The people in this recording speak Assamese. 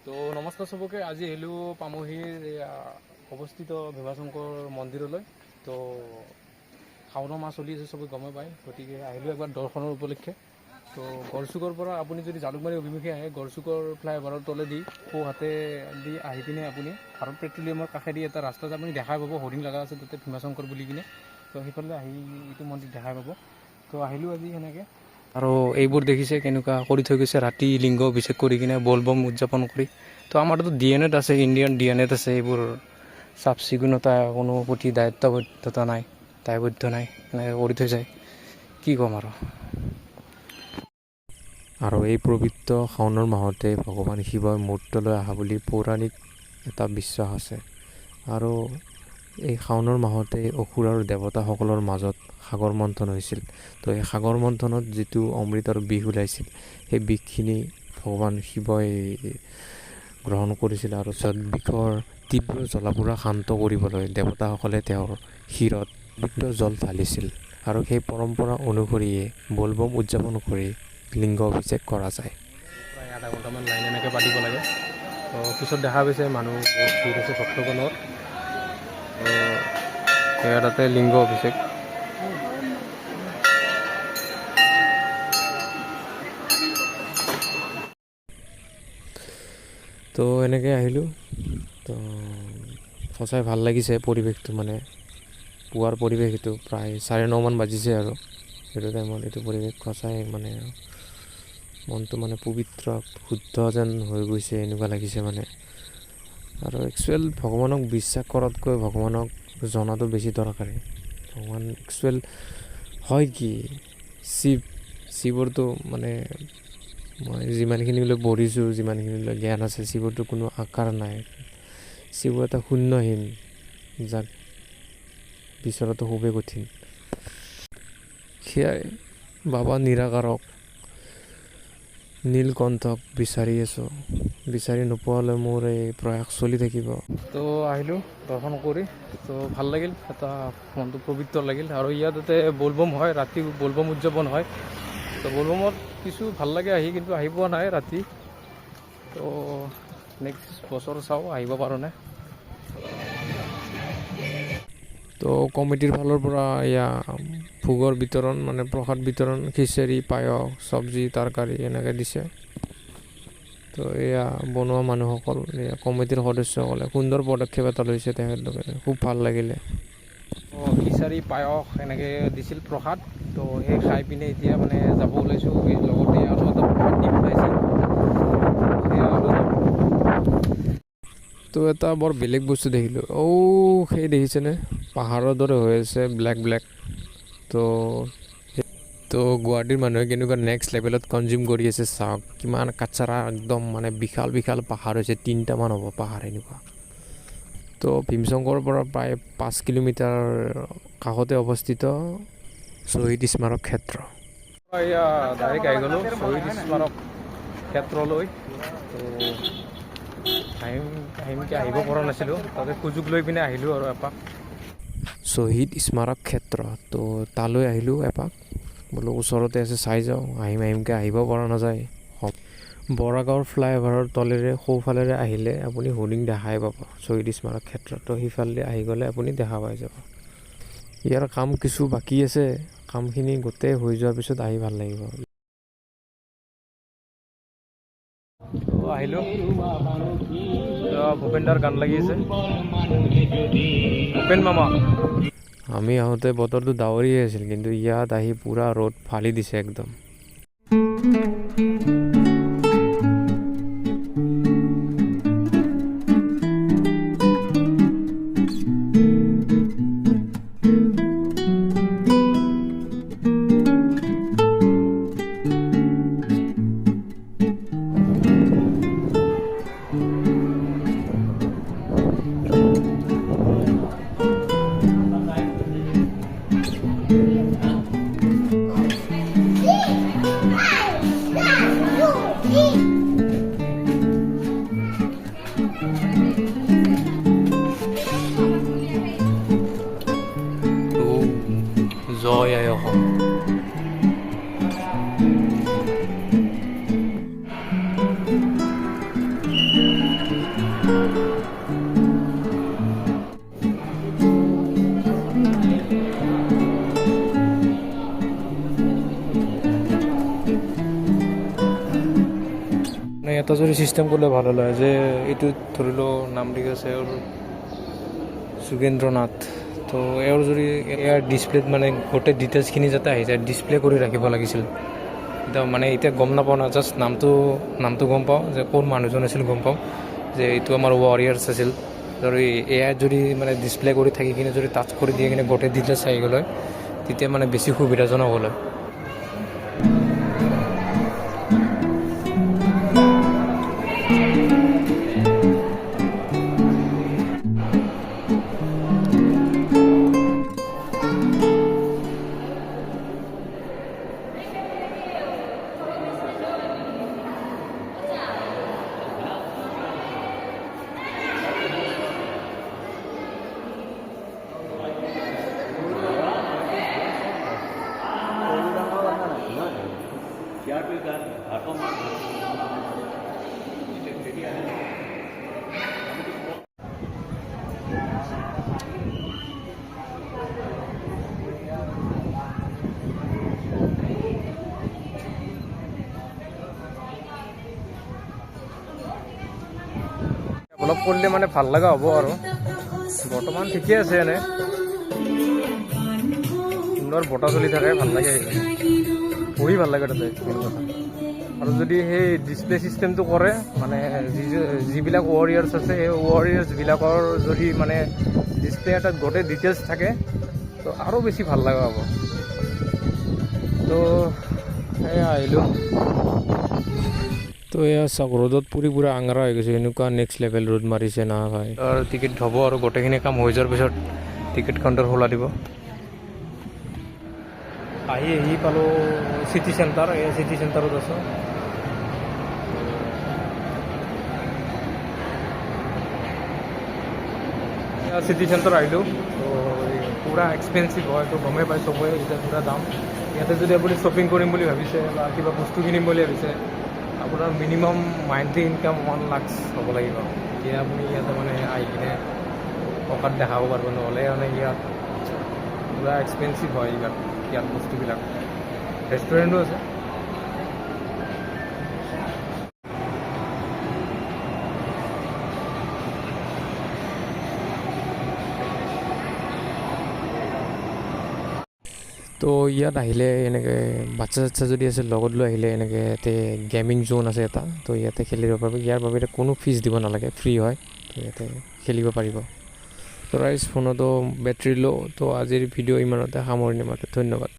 তো নমস্কাৰ চবকে। আজি আহিলোঁ পামহিৰ অৱস্থিত ভীমাশংকৰ মন্দিৰলৈ। তো শাওনৰ মাহ চলি আছে, চবে গমে পায়, গতিকে আহিলোঁ একবাৰ দৰ্শনৰ উপলক্ষে। তো গড়চুকৰ পৰা আপুনি যদি জালুকবাৰী অভিমুখে আহে, গড়চুকৰ ফ্লাইঅভাৰৰ তলেদি সোঁ হাতে দি আহি পিনে আপুনি ভাৰত পেট্ৰলিয়ামৰ কাষেদি এটা ৰাস্তাত আপুনি দেখাই পাব, হৰ্ডিং লগা আছে তাতে ভীমাশংকৰ বুলি কিনে। তো সেইফালে আহি এইটো মন্দিৰ দেখাই পাব। তো আহিলোঁ আজি সেনেকৈ। আৰু এইবোৰ দেখিছে কেনেকুৱা কৰি থৈ গৈছে, ৰাতি লিংগ অভিষেক কৰি কিনে বলবম উদযাপন কৰি। তো আমাৰতো DNAত আছে, ইণ্ডিয়ান DNAত আছে, এইবোৰ চাফ চিকুণতা কোনো প্ৰতি দায়িত্ববদ্ধতা নাই, দায়বদ্ধ নাই, এনেকৈ কৰি থৈ যায়। কি ক'ম আৰু এই পবিত্ৰ শাওনৰ মাহতে ভগৱান শিৱই মূৰ্তলৈ অহা বুলি পৌৰাণিক এটা বিশ্বাস আছে। আৰু এই শাওনৰ মাহতে অসুৰ আৰু দেৱতাসকলৰ মাজত সাগৰ মন্থন হৈছিল। তো এই সাগৰ মন্থনত যিটো অমৃতৰ বিষ ওলাইছিল, সেই বিষখিনি ভগৱান শিৱই গ্ৰহণ কৰিছিল। আৰু বিষৰ তীব্ৰ জ্বলাপোৰা শান্ত কৰিবলৈ দেৱতাসকলে তেওঁৰ শিৰত পবিত্ৰ জল ঢালিছিল। আৰু সেই পৰম্পৰা অনুসৰিয়ে বলবম উদযাপন কৰি লিংগ অভিষেক কৰা যায়। প্ৰায় আধা ঘণ্টামান লাইন এনেকৈ পাতিব লাগে। তো পিছত দেখা পাইছে মানুহ বহুত ভিৰ আছে ভক্তগণৰ। সেয়া তাতে লিংগ অভিষেক। তো এনেকৈ আহিলোঁ। তো সঁচাই ভাল লাগিছে পৰিৱেশটো, মানে পুৱাৰ পৰিৱেশ। এইটো প্ৰায় 9:30মান বাজিছে আৰু সেইটো টাইমত এইটো পৰিৱেশ সঁচাই মানে মনটো মানে পবিত্ৰ শুদ্ধ যেন হৈ গৈছে, এনেকুৱা লাগিছে মানে। আৰু একচুৱেল ভগৱানক বিশ্বাস কৰাতকৈ ভগৱানক জনাটো বেছি দৰকাৰী। ভগৱান একচুৱেল হয় কি, শিৱৰটো মানে মই যিমানখিনিলৈ পঢ়িছোঁ, যিমানখিনিলৈ জ্ঞান আছে, শিৱৰটো কোনো আকাৰ নাই। শিৱ এটা শূন্যহীন, যাক বিচৰাটো খুবেই কঠিন। সেয়াই বাবা নিৰাকাৰক নীলকণ্ঠক বিচাৰি আছোঁ, বিচাৰি নোপোৱালৈ মোৰ এই প্ৰয়াস চলি থাকিব। তো আহিলোঁ দৰ্শন কৰি। তো ভাল লাগিল, এটা মনটো পবিত্ৰ লাগিল। আৰু ইয়াতে বলবম হয়, ৰাতি বলবম উদযাপন হয়। তো বলবমত কিছু ভাল লাগে আহি, কিন্তু আহি পোৱা নাই ৰাতি। তো নেক্সট বছৰ চাওঁ আহিব পাৰোঁ নে। তো কমিটিৰ ফালৰ পৰা এয়া ভোগৰ বিতৰণ, মানে প্ৰসাদ বিতৰণ, খিচিৰি, পায়স, চব্জি, তৰকাৰী এনেকৈ দিছে। তো এয়া বনোৱা মানুহসকল, এয়া কমিটিৰ সদস্যসকলে সুন্দৰ পদক্ষেপ এটা লৈছে তেখেতলোকে, খুব ভাল লাগিলে। খিচাৰি, পায়স এনেকৈ দিছিল প্ৰসাদ। তো সেই খাই পিনে এতিয়া মানে যাব ওলাইছোঁ। এই লগতে আৰু এটা প্ৰসাদ দি পঠাইছে। তো এটা বৰ বেলেগ বস্তু দেখিলোঁ। সেই দেখিছেনে, পাহাৰৰ দৰে হৈ আছে, ব্লেক ব্লেক। তো গুৱাহাটীৰ মানুহে কেনেকুৱা নেক্সট লেভেলত কনজিউম কৰি আছে চাওক। কিমান কাচাৰা, একদম মানে বিশাল বিশাল পাহাৰ হৈছে, 3টামান হ'ব পাহাৰ এনেকুৱা। তো ভীমশংকৰৰ পৰা প্ৰায় 5 কিলোমিটাৰ কাষতে অৱস্থিত শ্বহীদ স্মাৰক ক্ষেত্ৰ। এয়া ডাইৰেক্ট আহি গ'লোঁ শ্বহীদ স্মাৰক ক্ষেত্ৰলৈ। তো আহিব পৰা নাছিলোঁ, তাতে সুযোগ লৈ পিনে আহিলোঁ আৰু এপাক শ্বহীদ স্মাৰক ক্ষেত্ৰ। তো তালৈ আহিলোঁ এপাক, বোলো ওচৰতে আছে চাই যাওঁ। আহিমকৈ আহিব পৰা নাযায়। বৰাগাঁৱৰ ফ্লাইঅভাৰৰ তলেৰে সোঁফালেৰে আহিলে আপুনি হোৰ্ডিং দেখাই পাব শ্বহীদ স্মাৰক ক্ষেত্ৰ। তো সিফালে আহি গ'লে আপুনি দেখা পাই যাব। ইয়াৰ কাম কিছু বাকী আছে, কামখিনি গোটেই হৈ যোৱাৰ পিছত আহি ভাল লাগিব। আহিলোঁ, ভূপেনদাৰ গান লাগি আছে, ভূপেন মামা। আমি আহোঁতে বতৰটো ডাৱৰীয়া আছিল, কিন্তু ইয়াত আহি পূৰা ৰ'দ ফালি দিছে একদম। মানে এটা যদি চিষ্টেম কৰিলে ভাল হ'লে যে এইটো ধৰি লওঁ নাম লিখা আছে আৰু যোগেন্দ্ৰনাথ, তো এওঁৰ যদি ইয়াৰ ডিছপ্লেত মানে গোটেই ডিটেইলছখিনি যাতে আহি যায়, ডিছপ্লে কৰি ৰাখিব লাগিছিল। এতিয়া মানে এতিয়া গম নাপাওঁ না, জাষ্ট নামটো গম পাওঁ যে ক'ৰ মানুহজন আছিল, গম পাওঁ যে এইটো আমাৰ ৱাৰিয়াৰ্ছ আছিল। আৰু এয়াই যদি মানে ডিছপ্লে কৰি থাকি কিনে যদি টাচ কৰি দিয়ে কিনে গোটেই ডিটেইলছ আহি গ'ল হয়, তেতিয়া মানে বেছি সুবিধাজনক হ'ল হয়। ডেভেলপ কৰিলে মানে ভাল লগা হ'ব আৰু বৰ্তমান ঠিকে আছে। এনে সুন্দৰ বতাহ চলি থাকে, ভাল লাগে, পঢ়ি ভাল লাগে তাতে মেইন কথা। আৰু যদি সেই ডিছপ্লে ছিষ্টেমটো কৰে মানে যিবিলাক ৱাৰিয়াৰ্ছ আছে সেই ৱাৰিয়াৰ্ছবিলাকৰ যদি মানে ডিছপ্লে এটাত গোটেই ডিটেইলছ থাকে তো আৰু বেছি ভাল লগা হ'ব। তো এয়া আহিলোঁ। তো এয়া চাওক, ৰ'দত পুৰা আঙাৰা হৈ গৈছে, এনেকুৱা নেক্সট লেভেল ৰ'দ মাৰিছে না ভাই। আৰু টিকেট হ'ব আৰু গোটেইখিনি কাম হৈ যোৱাৰ পিছত টিকেট কাউণ্টাৰ খোলা দিব। আহি পালোঁ চিটি চেণ্টাৰ, এই চিটি চেণ্টাৰত আছোঁ। চিটি চেণ্টাৰ আহিলোঁ। তো পূৰা এক্সপেঞ্চিভ হয়, তো গমেই পাই চবৰে এতিয়া পূৰা দাম। ইয়াতে যদি আপুনি শ্বপিং কৰিম বুলি ভাবিছে বা কিবা বস্তু কিনিম বুলি ভাবিছে, আপোনাৰ মিনিমাম মান্থলি ইনকাম 1 লাখ হ'ব লাগিব। এতিয়া আপুনি ইয়াতে মানে আহি কিনে টকাত দেখাব পাৰিব, নহ'লে মানে ইয়াত পূৰা এক্সপেঞ্চিভ হয় ইয়াত বস্তুবিলাক। ৰেষ্টুৰেণ্টো আছে। তো ইয়াত আহিলে এনেকৈ বাচ্ছা যদি আছে লগত লৈ আহিলে এনেকৈ ইয়াতে গেমিং জ'ন আছে এটা, তো ইয়াতে খেলিব পাৰিব। ইয়াৰ বাবে কোনো ফিজ দিব নালাগে, ফ্ৰী হয়। তো ইয়াতে খেলিব পাৰিব। তো ৰাইজ ফোনতো বেটেৰী ল'। তো আজিৰ ভিডিঅ' ইমানতে সামৰণি মাৰিলোঁ, ধন্যবাদ।